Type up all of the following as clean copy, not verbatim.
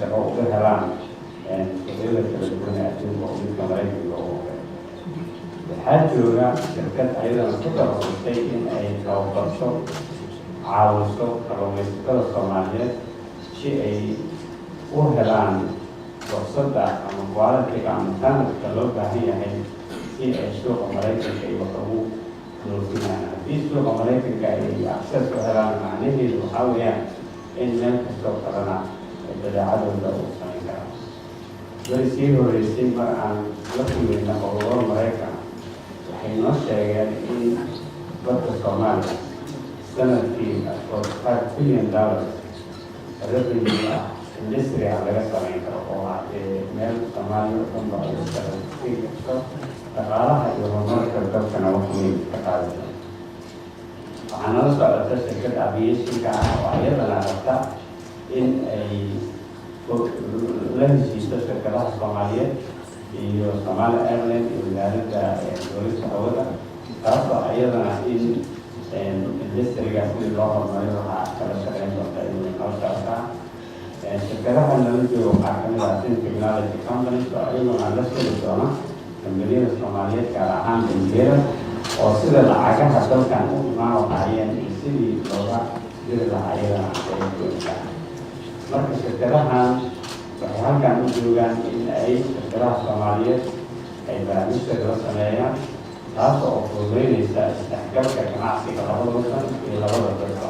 shaqo uga helaan suuqyada kala duwan ee adduunka oo midka Mareykanka oo kale. waxaa jooga shirkad ayadana ku takhasustay in ay tababarto caawiso kalluumaysatada Soomaaliyeed si ay u helaan fursadda ama quality-ga ama standardka loo baahan yahay si ay suuqa Mareykanka iyo wax ugu dhoofinayaan. haddii suuqa Mareykanka ay access u helaan macnaheedu waxaa weeyaan in meel kastoo kalena badeecadooda uu samayn kara. way sii horeysay mar aan la kulmayna qodobada Mareykan waxay noo sheegeen in badda Soomaaliya sanadkii $45 billion revenue ah industry laga samayn karo oo ah meel Soomaaliya oo dhan baa lagu sii karto dhaqaalaha iyo horumarka dalkana wax weyn ka qaadaysa. waxaa nala socota shirkadda aviation-ka ah oo ayadana rabta in ay la heshiisto shirkadaha Soomaaliyeed iyo Somali Airline iyo wasaaradda dowladda hawada, taasoo ayadana in industry-ga sidii loo horumariyo waxaa kala shaqeyn doonta inay nala socotaa. shirkadaha nala jooga waxaa kamid ah technology companies oo ayaguna la soli doona kambaniyada Soomaaliyeed gaar ahaan bangiyada oo sida lacagaha dalkan u imaan lahaayeen iyo sidii looga diri lahaa ayadana ay joogtaa. marka shirkadahan waxay halkan u joogaan in ay shirkadaha Soomaaliyeed ay barnaamijyo la sameeyaan taasoo oo fududeynaysa isdhexgalka ganacsiga labada wadan iyo labada dalka.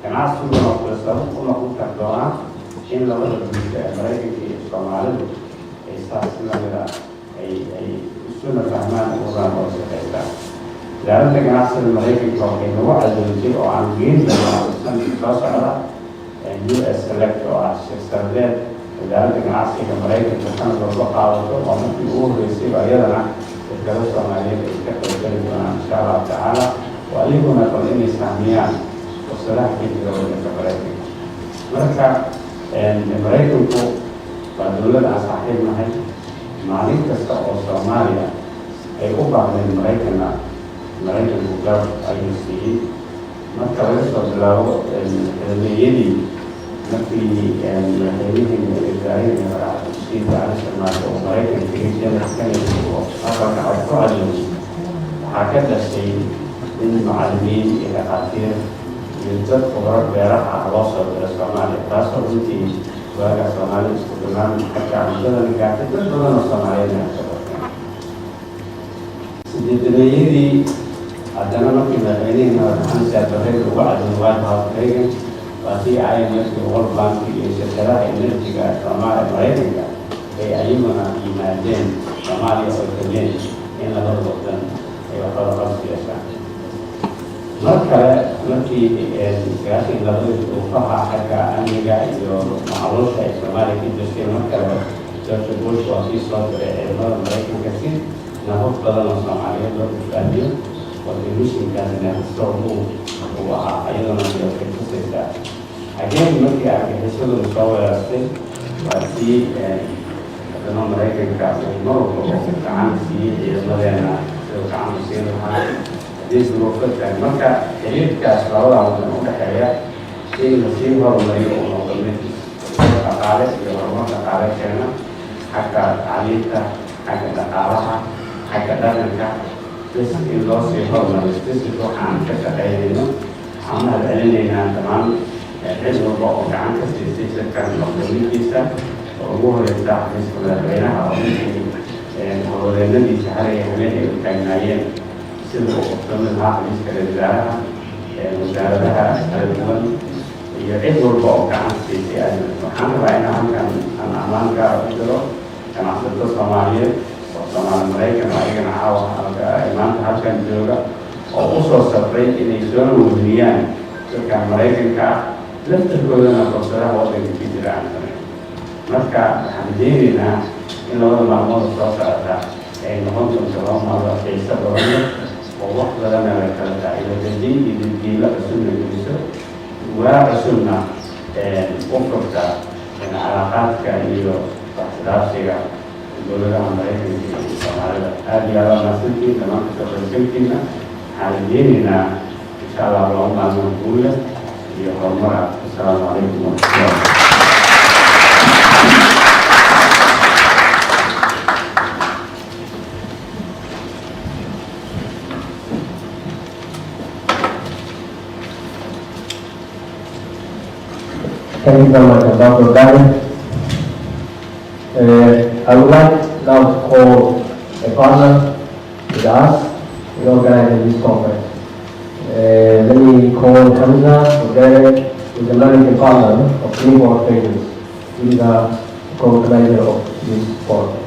ganacsiguna wuxuu sabab u noqon kar doonaa in labada bulsho ee Mareykanka iyo Soomaalidu ay saas si lamida ay isuna fahmaan ugaan oo shaqeystaan. wasaaradda ganacsiga Mareykanka waxay nagu cadaysay oo aan geyn doonaa sanadkii soo socda US Select oo ah shirkadeed wasaaradda ganacsiga Mareykanka sanad walba qaadato oo markii ugu horeysay ayadana shirkado Soomaaliyeed ay ka qaybgali doonaan insha Allahu tacaala oo ayaguna bal inay saamiyaan fursadaha ka jira waddanka Mareykanka. marka Mareykanku waa dowlad aan saaxiib nahay. maalin kasta oo Soomaaliya ay u baahdeen Mareykanku garab ayuu siiyey. marka laga soo bilaabo xiliyadii markii madaxweynihii Ibraahim oo Mareykanka oo aqalka cod ku cadowday waxaa ka dhashay in macallimiin iyo dhakhaatiir iyo dad khubaro beeraha ah loo soo diro Soomaaliya, taasoo runtii waaga Soomaaliya isku dhimaan xataa cuntadan gaartay dad badan oo Soomaaliyeed ay ka barteen. sideedameeyadii haddana markii madaxweynihii madaxweyne Saaxiib ugu cadowday White House Reagan waa si IMF World Bank iyo shirkadaha energy-ga Soomaaliya Mareykanka ay ayaguna yimaadeen Soomaaliya oo keeneen in labada wadan ay wada qabsi yeeshaan. mar kale markii iskaashiga labada duufaha xagga amniga iyo macaluusha ay Soomaaliya ka jirtay, mar kale George Bush waa sii soo diray ciidamada Mareykanka si nabad badan oo Soomaaliyeed loo badbaadiyo contribution-kaasina uu ahaa ayadana waxay tusaysaa xageen markii argagixisadu soo weerartay waa sii wadamo Mareykanka uu mar walba gacan siiyey ciidamadeena siduu gacan u siin lahaa haddii duruufad tahay. marka xiriirkaas labada wadan u dhexeeya in lasii horumariyo uu noqdo mid dhaqaale iyo horumar dhaqaale keena xagga tacliinta, xagga dhaqaalaha, xagga dhaqanka in loo sii horumariyo. waxaan ka shaqeynayno waxaan mahad celinaynaa dhammaan cid walba oo gacan ka siisay shirkan maqdoomiinkiisa oo ugu horeysa xafiiska madaxweynaha oo ninkii howlwadeennadiisa haraya habeenay u taagnaayeen sida uu kamid ahaa xafiiska wasaaraha wasaaradaha kala duwan iyo cid walba oo gacan siisay aad. waxaan rabaa in halkan aan ammaan gaar u diro ganacsatada Soomaaliyeed oo Soomaali Mareykan ayagana caawa maanta halkan jooga oo u soo safray inay soo wareejiyaan dadka Mareykanka ah laftirkoodana fursadaha waddanka ka jira aan sameyn. marka waxaan rajeynaynaa in labada maalmood soo socota ay noqon doonto laba maalmood xiiso badan oo wax badana la kala faa'iido dadii iyo dadkiila cusubna geliso waa cusubna u furta calaaqaadka iyo waxsadaafsiga dowladaha Mareykanka iyo Soomaalida. aad iyo aad mahadsantiin dhammaan kasoo qaybgalkiina. waxaan rajeynaynaa insha Allah laba maalmood guul leh iyo horumar ah. Assalaamu calaykum warahmatullahi wabarakatuh. Thank you very much, Dr. David. I would like now to call a partner with us in organizing this conference. Let me call Hamza Ogere, who is the managing partner of Greenport Traders. He is a co-organizer of this forum.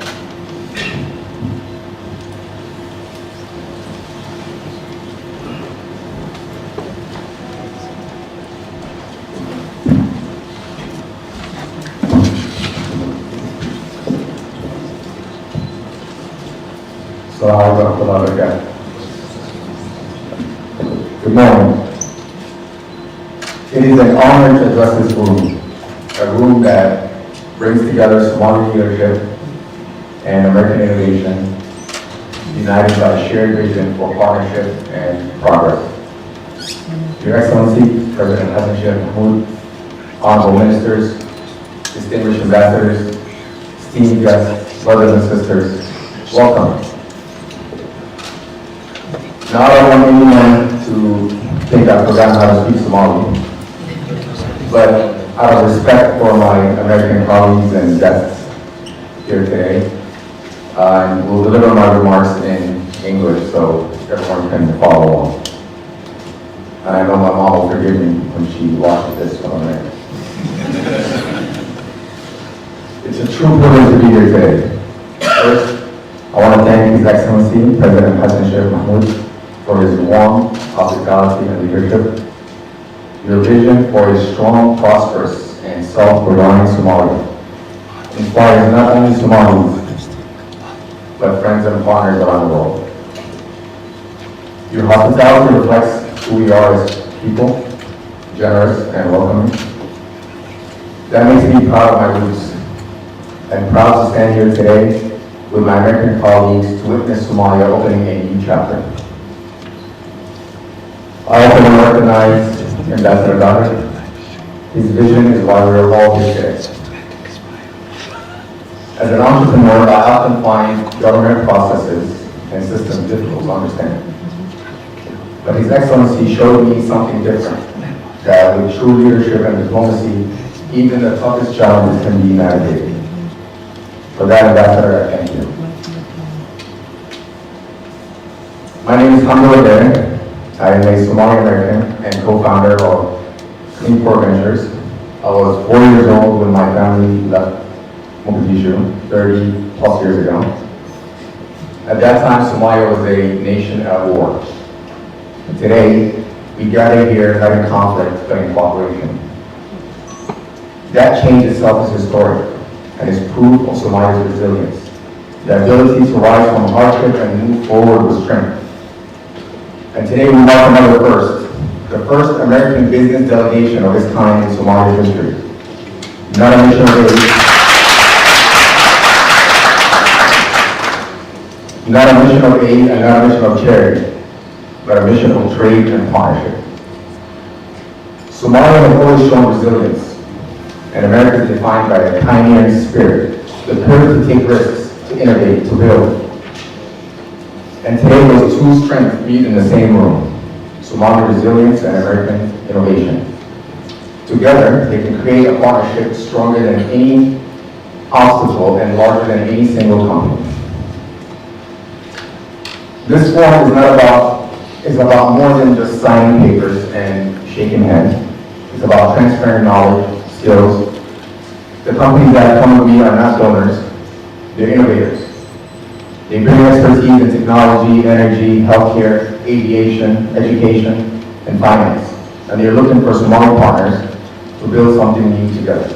Good morning. It is an honor to address this room, a room that brings together Somali leadership and American innovation, united by a shared vision for partnership and progress. Your Excellency, President Hassan Sheikh Mahmoud, honorable ministers, distinguished ambassadors, esteemed guests, brothers and sisters, welcome. Now, I don't want anyone to think I've forgotten how to speak Somali, but out of respect for my American colleagues and guests here today, I will deliver my remarks in English so everyone can follow along. And I know my mom will forgive me when she watches this from America. It's a true privilege to be here today. First, I want to thank His Excellency, President Hassan Sheikh Mahmoud, for his warm hospitality and leadership, your vision for a strong, prosperous, and self-reliant Somalia inspires not only Somalis, but friends and partners around the world. Your hospitality reflects who we are as people, generous and welcoming. That makes me proud of my roots, and proud to stand here today with my American colleagues to witness Somalia opening a new chapter. I also want to recognize Ambassador Warar. His vision is why we are all here today. As an entrepreneur, I often find government processes and systems difficult to understand. But His Excellency showed me something different, that with true leadership and diplomacy, even the toughest challenges can be navigated. For that, Ambassador, I thank you. My name is Hamza Ogere. I am a Somali American and co-founder of Greenport Ventures. I was 4 years old when my family left Mogadishu 30 plus years ago. At that time, Somalia was a nation at war. And today, we gather here not in conflict, but in cooperation. That change itself is historic and is proof of Somalia's resilience, the ability to rise from hardship and move forward with strength. And today we mark another first, the first American business delegation of its kind in Somalia's history. Not a mission of aid, not a mission of aid and not a mission of charity, but a mission of trade and partnership. Somalia has always shown resilience, and America is defined by a pioneering spirit, the courage to take risks, to innovate, to build. And today those two strengths meet in the same room, Somali resilience and American innovation. Together, they can create a partnership stronger than any obstacle and larger than any single company. This forum is about more than just signing papers and shaking hands. It's about transferring knowledge, skills. The companies that come with me are not donors, they're innovators. They bring expertise in technology, energy, healthcare, aviation, education, and finance. And they're looking for Somali partners to build something new together.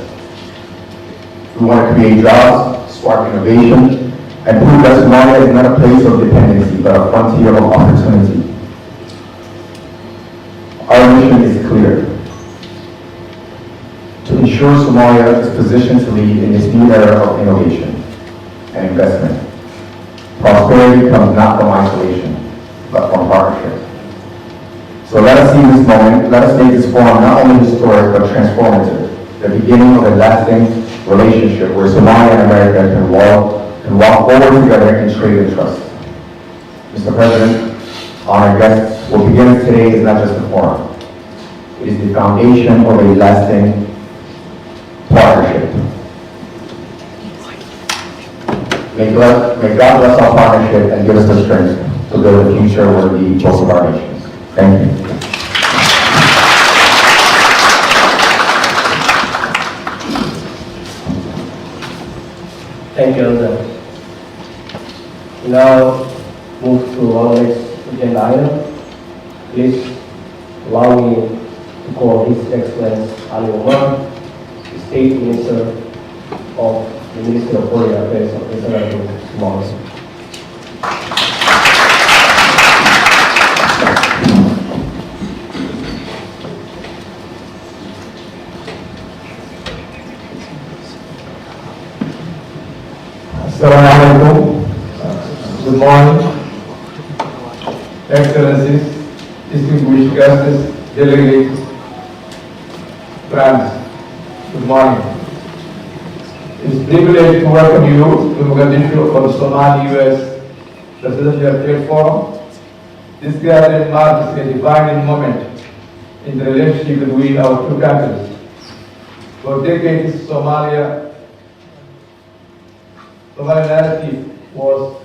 We want to create jobs, spark innovation, and prove that Somalia is not a place of dependency, but a frontier of opportunity. Our mission is clear: to ensure Somalia is positioned to lead in this new era of innovation and investment. Prosperity comes not from isolation, but from partnership. So let us see this moment, let us make this forum not only historic, but transformative, the beginning of a lasting relationship where Somalia and America can walk forward together in trade and trust. Mr. President, honored guests, what begins today is not just a forum. It is the foundation of a lasting May God bless our partnership and give us the strength to build a future worthy both of our nations. Thank you. Thank you, Elder. We now move to our next agenda item. Please allow me to call His Excellency Ali Omar, the State Minister of the Ministry of Foreign Affairs of the Somalia. Assalamualaikum. Good morning, Excellencies, distinguished guests, delegates, friends. Good morning. It's a privilege to welcome you to Mogadishu for the Somali-US Presidential Trade Forum. This gathering marks a defining moment in the relationship between our two countries. For decades, Somali narrative was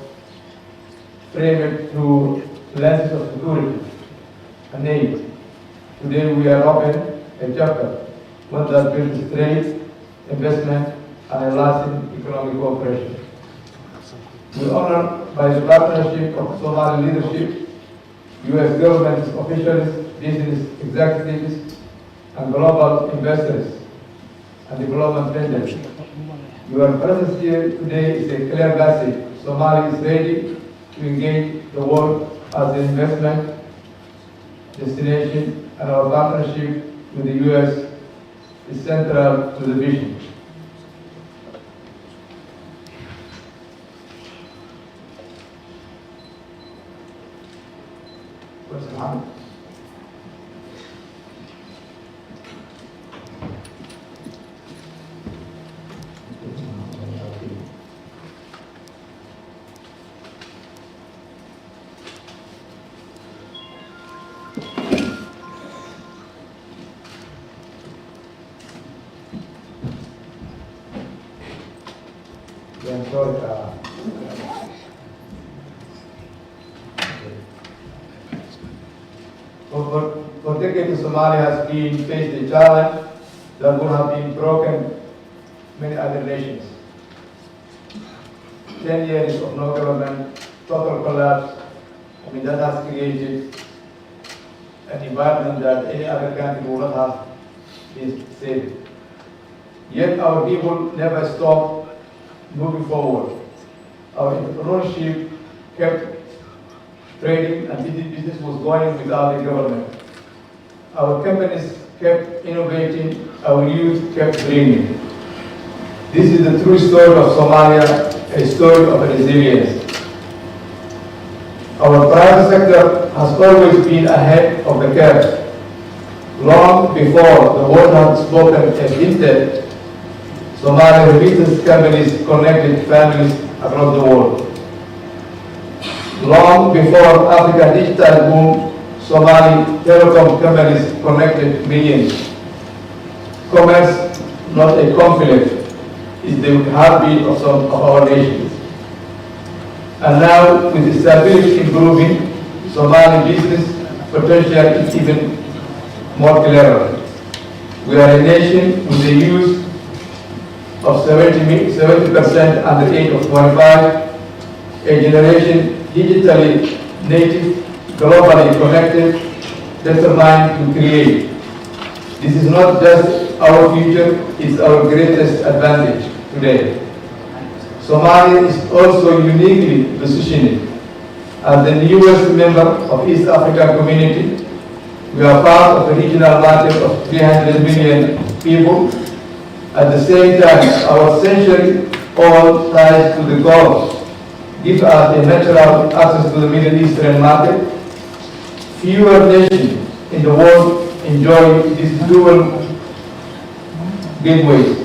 framed through lenses of security and aid. Today we are open a chapter, one that builds trade, investment, and a lasting economic cooperation. We honor by the partnership of Somali leadership, U.S. government officials, business executives, and global investors and development vendors. Your presence here today is a clear message. Somalia is ready to engage the world as an investment destination, and our partnership with the U.S. is central to the vision. For decades, Somalia has been faced a challenge that would have been broken many other nations. 10 years of no government, total collapse, that has created an environment that any other country would not have been safe. Yet our people never stopped moving forward. Our entrepreneurship kept trading and business was going without the government. Our companies kept innovating, our youth kept dreaming. This is the true story of Somalia, a story of resilience. Our private sector has always been ahead of the curve. Long before the world had spoken and hinted, Somali remittance companies connected families across the world. Long before Africa digital boom, Somali telecom companies connected millions. Commerce, not a conflict, is the heartbeat of some of our nations. And now, with stability improving, Somali business potential is even more clearer. We are a nation with a youth of 70% under the age of 25, a generation digitally native, globally connected, determined to create. This is not just our future, it's our greatest advantage today. Somalia is also uniquely positioned as the newest member of East African community. We are part of a regional market of 300 million people. At the same time, our century-old ties to the Gulf give us a natural access to the Middle Eastern market. Fewer nations in the world enjoy these dual gateways.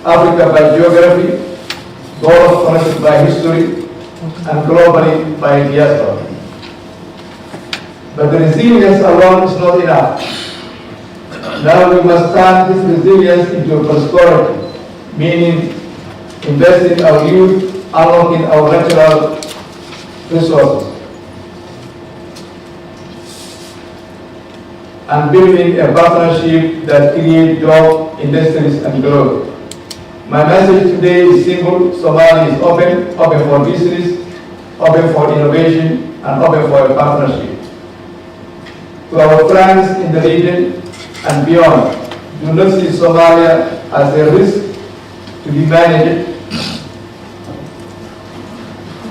Africa by geography, Gulf connected by history, and globally by diaspora. But the resilience alone is not enough. Now we must turn this resilience into prosperity, meaning investing our youth, unlocking our natural resources, and building a partnership that creates jobs, industries, and growth. My message today is simple. Somalia is open for business, open for innovation, and open for a partnership. To our friends in the region and beyond, do not see Somalia as a risk to be managed.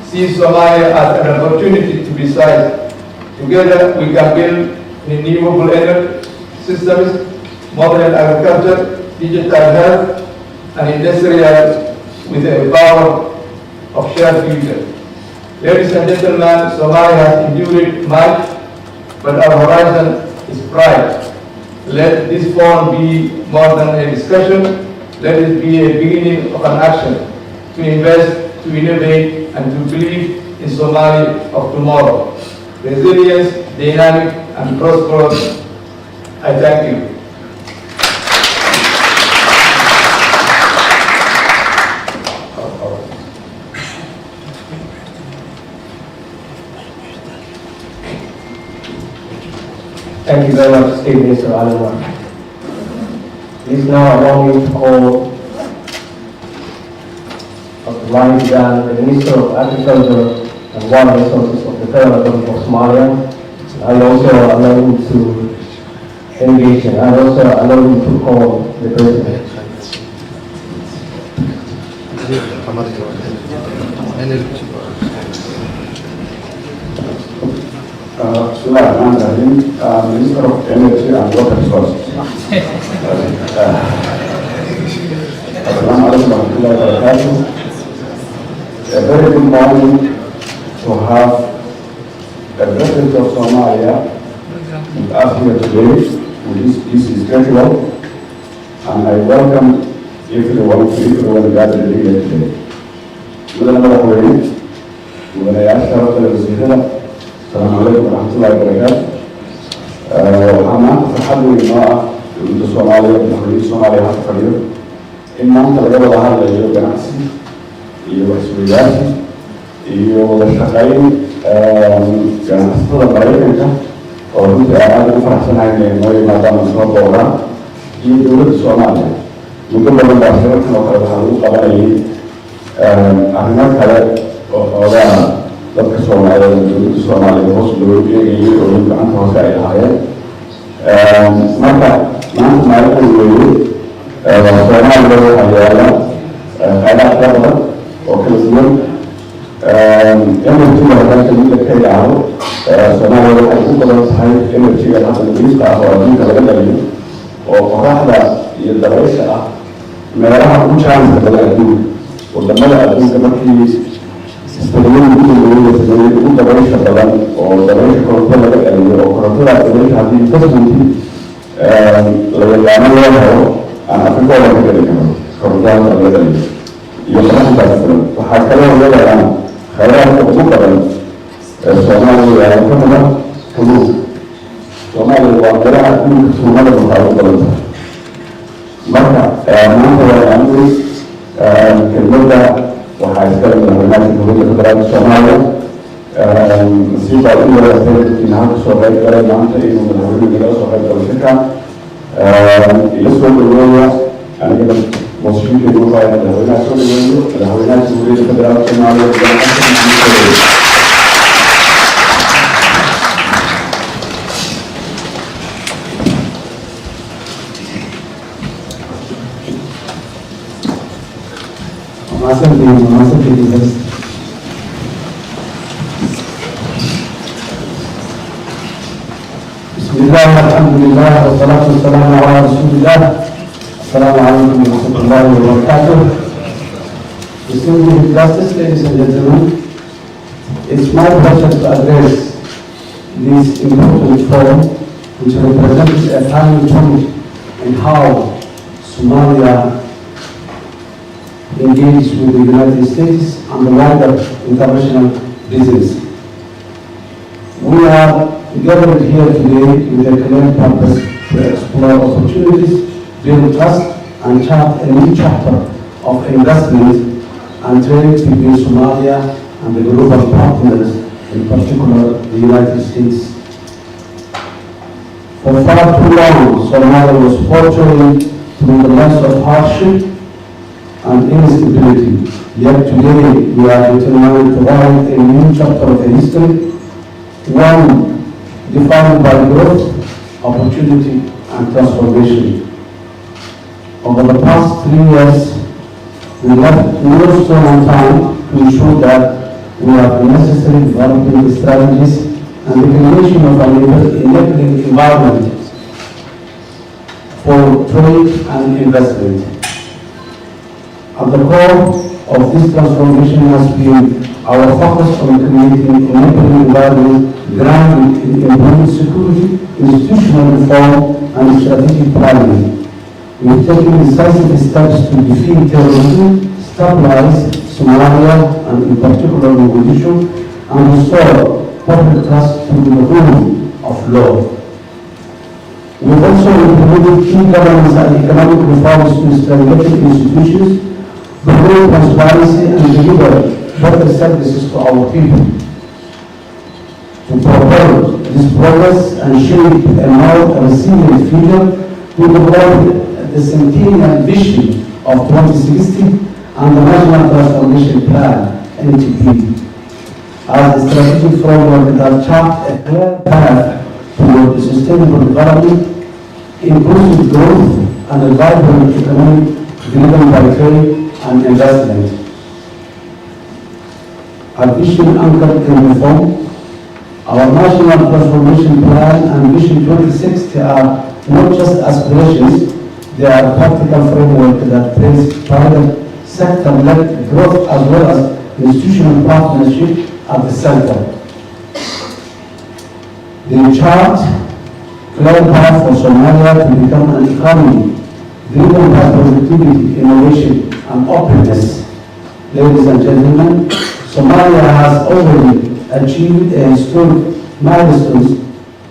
See Somalia as an opportunity to be seized. Together we can build renewable energy systems, modern agriculture, digital health, and industrial with a power of shared future. Ladies and gentlemen, Somalia has endured much, but our horizon is bright. Let this forum be more than a discussion. Let it be a beginning of an action to invest, to innovate, and to believe in Somalia of tomorrow. Resilience, dynamic, and prosperous. I thank you. Thank you very much, State Minister Alomar. Please now allow me to call Dr. Mani Digan, the Minister of Agriculture and Water Resources of the Federal Government of Somalia. I also allow him to engage and I also allow him to call the President. Minister of Energy and Water Resources. A very good morning to have the President of Somalia with us here today. This is critical, and I welcome everyone gathered here today. Madam President, السلام عليكم ورحمة الله وبركاته. أنا فرحان بالمرأة في الصومالية بالحرية الصومالية حتى اليوم. إن أنت لقبل هذا اليوم ganacsiga iyo isweydaarsi iyo wada shaqayn ganacsatada Mareykanka oo runtii aan aad ugu faraxsanahay inay noo yimaadaan soo booqdaan iyo dowladda Soomaaliya. Muddo badan baa shirarkan oo kale waxaa lagu qabanayay arrimo kale oo xoogaa dadka Soomaaliyeed dowladda Soomaaliya hoos loo eegayay oo gacanta hoose ay lahaayeen. Marka maanta maalin weeye Soomaaliya waxaa yaala khayraad badan oo kala duwan. Energy hadda midda ka yidhaahdo Soomaaliya waxay u badan tahay energy-ga hadda nadiifka ah oo adduunka laga dhaliyo oo qoraxda iyo dabaysha ah meelaha ugu jaanka badan adduunka. Wadamada adduunka markii استخدام ugu dabaysha badan oo dabaysha koronto laga dhaliyo oo korontada dabaysha haddii kasbuunti la yaqaano loo helo aan Afrika oo laga dhali karo korontada laga dhaliyo iyo qoraxdaas badan. Waxaa kaloo leedahay khayraadka ugu badan Soomaaliya yaala ka mida kalluunka. Soomaaliya waa meelaha adduunka tuumada waxaa ugu badan tahay. Marka maanta waa amri kelmadda waxaa iskale madaxweynaha dowladda federaalka Soomaaliya nasiib baa u yeelatay in halka soo qayb galay maanta inuu madaxweynuhu nagala soo qayb galo shirka ila soo dhaweeya aniga masuuliyadda ugu haya madaxweynaha soo dhaweeyo madaxweynaha dowladda federaalka Soomaaliya بسم الله والحمد لله والصلاة والسلام على رسول الله. السلام عليكم ورحمة الله وبركاته. Distinguished justice, ladies and gentlemen, it's my pleasure to address this important forum, which represents a turning point in how Somalia engage with the United States and the wider international business. We are gathered here today with a clear purpose to explore opportunities, build trust, and chart a new chapter of investment and trade between Somalia and the global partners, in particular the United States. For far too long, Somalia was portrayed through the lens of hardship and instability. Yet today, we are determined to write a new chapter of history, one defined by growth, opportunity, and transformation. Over the past 3 years, we left no stone unturned to ensure that we have the necessary development strategies and the creation of an enabling environment for trade and investment. At the core of this transformation has been our focus on creating enabling environment grounded in improved security, institutional reform, and strategic planning. We've taken decisive steps to defeat terrorism, stabilize Somalia, and in particular Mogadishu, and restore public trust through the rule of law. We've also implemented key governance and economic reforms to strengthen institutions, promote transparency, and deliver better services to our people. To propel this progress and shape a more resilient future, we developed the centennial vision of 2060 and the National Transformation Plan, NTP, as a strategic framework that charts a clear path toward sustainable development, inclusive growth, and a vibrant economy driven by trade and investment. Our vision anchored in reform, our National Transformation Plan and Vision 2060 are not just aspirations, they are a practical framework that places private sector-led growth as well as institutional partnership at the center. They chart clear path for Somalia to become an economy driven by productivity, innovation, and openness. Ladies and gentlemen, Somalia has already achieved a historic milestones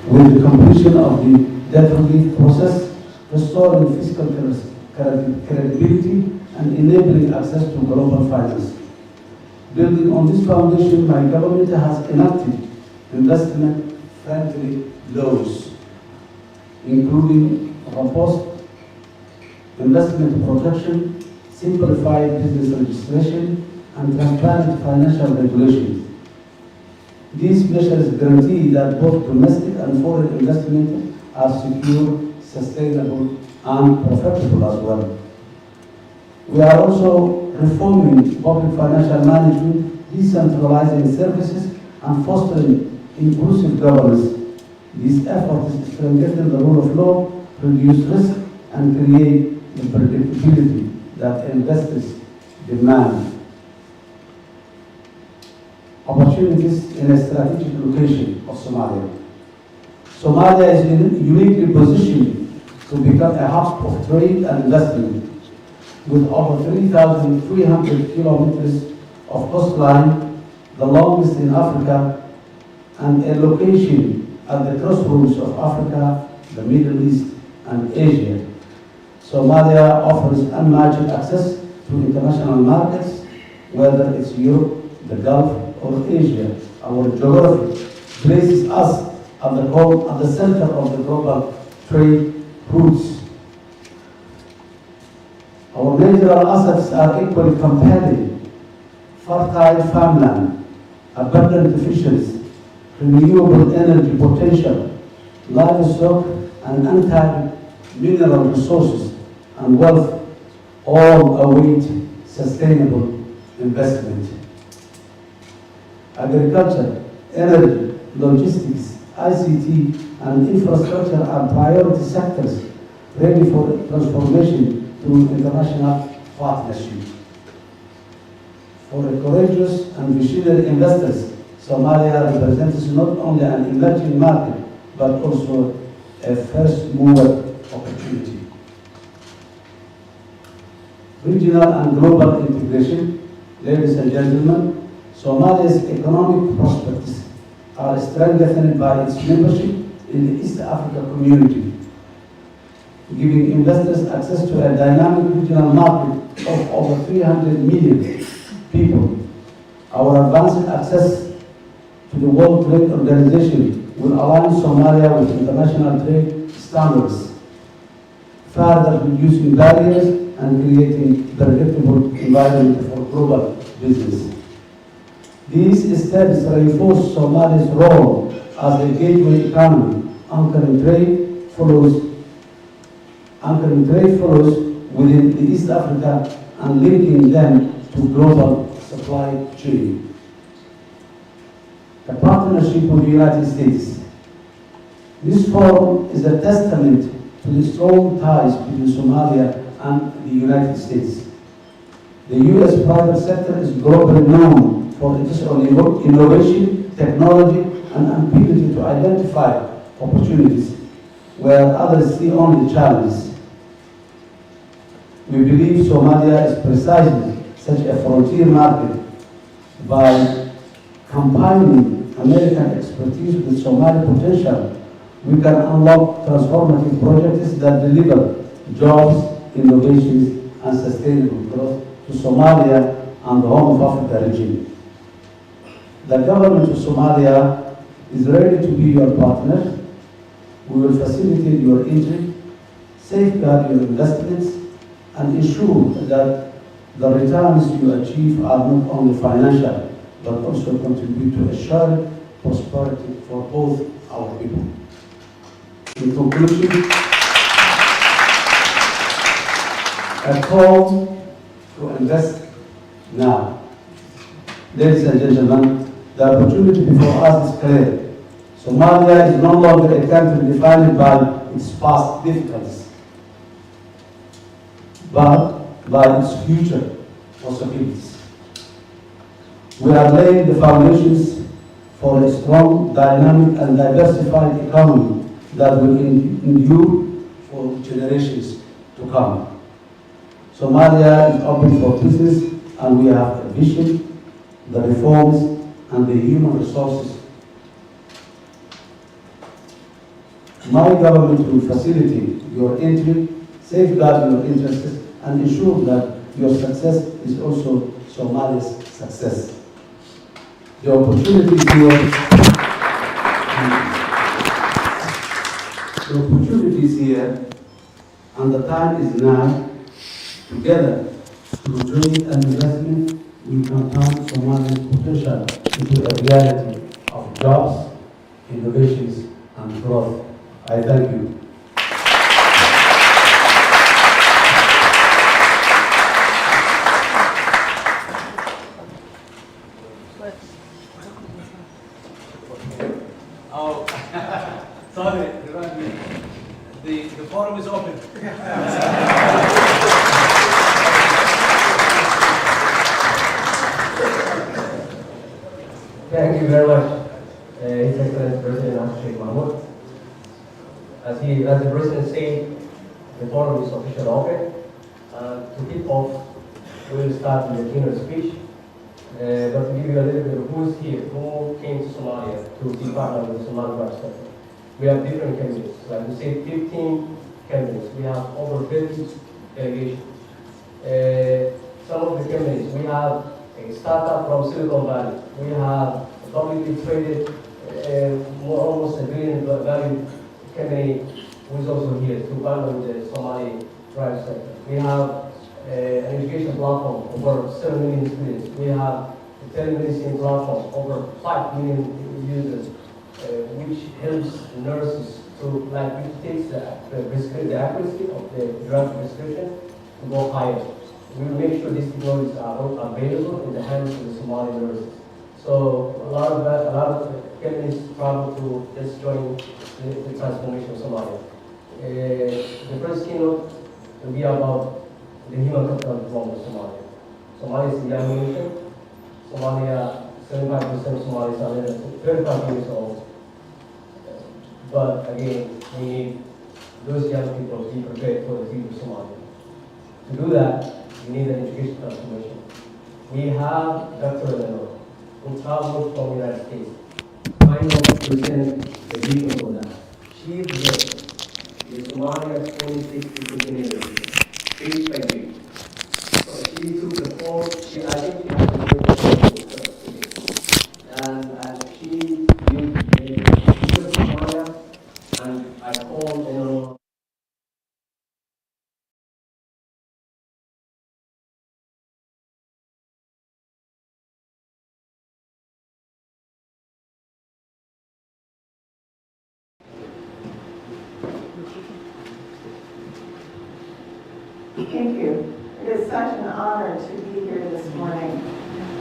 with the completion of the debt relief process, restoring fiscal credibility, and enabling access to global finance. Building on this foundation, my government has enacted investment-friendly laws, including robust investment protection, simplified business registration, and transparent financial regulations. These measures guarantee that both domestic and foreign investment are secure, sustainable, and profitable as well. We are also reforming public financial management, decentralizing services, and fostering inclusive governance. These efforts strengthen the rule of law, reduce risk, and create the predictability that investors demand. Opportunities in a strategic location of Somalia. Somalia is uniquely positioned to become a hub of trade and investment. With over 3,300 kilometers of coastline, the longest in Africa, and a location at the crossroads of Africa, the Middle East, and Asia. Somalia offers unmatched access to international markets, whether it's Europe, the Gulf, or Asia. Our geography places us at the center of the global trade routes. Our natural assets are equally compelling: fertile farmland, abundant fisheries, renewable energy potential, livestock, and untapped mineral resources and wealth all await sustainable investment. Agriculture, energy, logistics, ICT, and infrastructure are priority sectors ready for transformation through international partnership. For a courageous and visionary investors, Somalia represents not only an emerging market, but also a first mover opportunity. Regional and global integration. Ladies and gentlemen, Somalia's economic prospects are strengthened by its membership in the East Africa community, giving investors access to a dynamic regional market of over 300 million people. Our advanced access to the World Trade Organization will align Somalia with international trade standards, further reducing barriers and creating predictable environment for global business. These steps reinforce Somalia's role as a gateway economy, anchoring trade flows within the East Africa and linking them to global supply chain. The partnership with the United States. This forum is a testament to the strong ties between Somalia and the United States. The U.S. private sector is globally known for its innovation, technology, and ability to identify opportunities where others see only challenges. We believe Somalia is precisely such a frontier market. By combining American expertise with Somali potential, we can unlock transformative projects that deliver jobs, innovations, and sustainable growth to Somalia and the Horn of Africa region. The government of Somalia is ready to be your partner. We will facilitate your entry, safeguard your investments, and ensure that the returns you achieve are not only financial, but also contribute to a shared prosperity for both our people. In conclusion, a call to invest now. Ladies and gentlemen, the opportunity before us is clear. Somalia is no longer a country defined by its past difficulties, but by its future possibilities. We are laying the foundations for a strong, dynamic, and diversified economy that will endure for generations to come. Somalia is open for business, and we have a vision, the reforms, and the human resources. My government will facilitate your entry, safeguard your interests, and ensure that your success is also Somalia's success. The opportunity is here. The opportunity is here, and the time is now. Together, through trade and investment, we can turn Somalia's potential into a reality of jobs, innovations, and growth. I thank you. Oh, sorry, the forum is open. Thank you very much, His Excellency President Sheikh Mahmoud. As the President said, the forum is officially open. To kick off, we will start with the keynote speech. But to give you a little bit of who's here, who came to Somalia to be part of the Somali private sector. We have different candidates. Like we say, 15 candidates. We have over 50 delegations. Some of the candidates, we have a startup from Silicon Valley. We have a publicly traded, almost $1 billion value company who is also here to partner with the Somali private sector. We have an education platform, over 7 million students. We have a telemedicine platform, over 5 million users, which helps nurses to, which takes the accuracy of the drug prescription to go higher. We will make sure these technologies are available in the hands of the Somali nurses. So a lot of companies travel to just join the transformation of Somalia. The first keynote will be about the human capital development of Somalia. Somalia is a young nation. Somalia, 75% of Somalis are less than 35 years old. But again, we need those young people to be prepared for the future of Somalia. To do that, we need an education transformation. We have Dr. Leto, who traveled from the United States. I know to present the vision for that. She is the Somalia 2060 University, page by page. So she took the whole, I think she has Thank you. It is such an honor to be here this morning.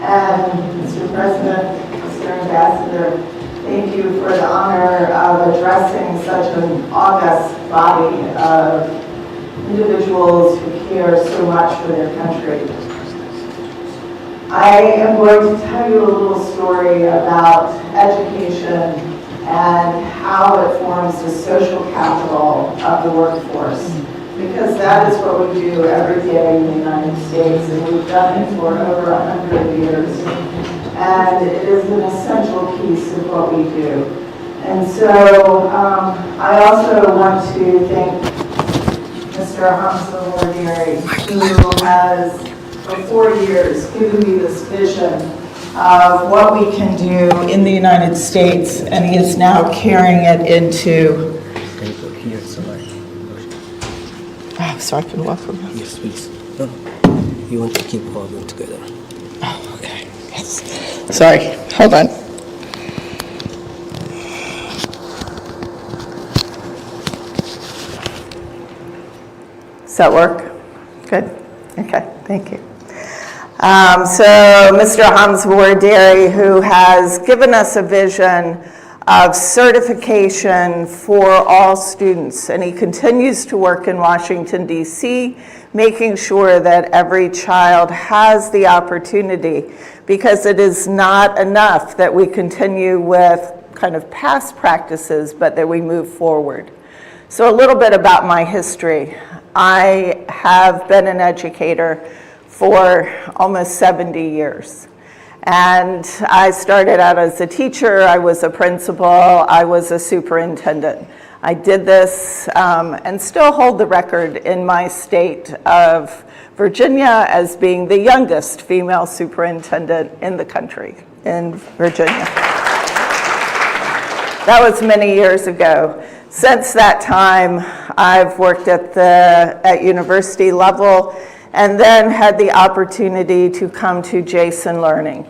And Mr. President, Mr. Ambassador, thank you for the honor of addressing such an august body of individuals who care so much for their country. I am going to tell you a little story about education and how it forms the social capital of the workforce, because that is what we do every day in the United States, and we've done it for over 100 years. And it is an essential piece of what we do. And so I also want to thank Mr. Hamza Wardiri, who has for 4 years given me this vision of what we can do in the United States, and he is now carrying it into... Oh, so I can welcome him. Yes, please. No, you want to keep all of them together. Oh, okay. Yes. Sorry. Hold on. Does that work? Good. Okay. Thank you. So Mr. Hamza Wardiri, who has given us a vision of certification for all students, and he continues to work in Washington, D.C., making sure that every child has the opportunity, because it is not enough that we continue with kind of past practices, but that we move forward. So a little bit about my history. I have been an educator for almost 70 years. And I started out as a teacher, I was a principal, I was a superintendent. I did this and still hold the record in my state of Virginia as being the youngest female superintendent in the country, in Virginia. That was many years ago. Since that time, I've worked at university level and then had the opportunity to come to Jason Learning.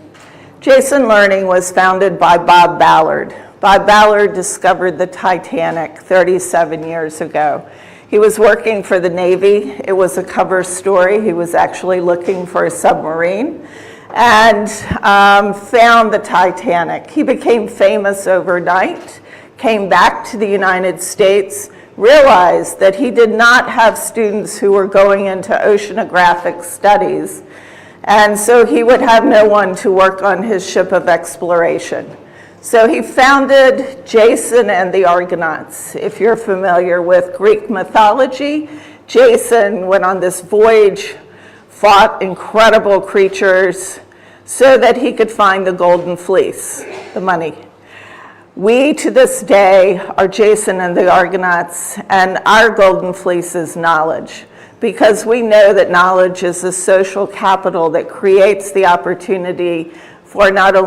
Jason Learning was founded by Bob Ballard. Bob Ballard discovered the Titanic 37 years ago. He was working for the Navy. It was a cover story. He was actually looking for a submarine and found the Titanic. He became famous overnight, came back to the United States, realized that he did not have students who were going into oceanographic studies, and so he would have no one to work on his ship of exploration. So he founded Jason and the Argonauts. If you're familiar with Greek mythology, Jason went on this voyage, fought incredible creatures so that he could find the golden fleece, the money. We, to this day, are Jason and the Argonauts, and our golden fleece is knowledge, because we know that knowledge is the social capital that creates the opportunity for not only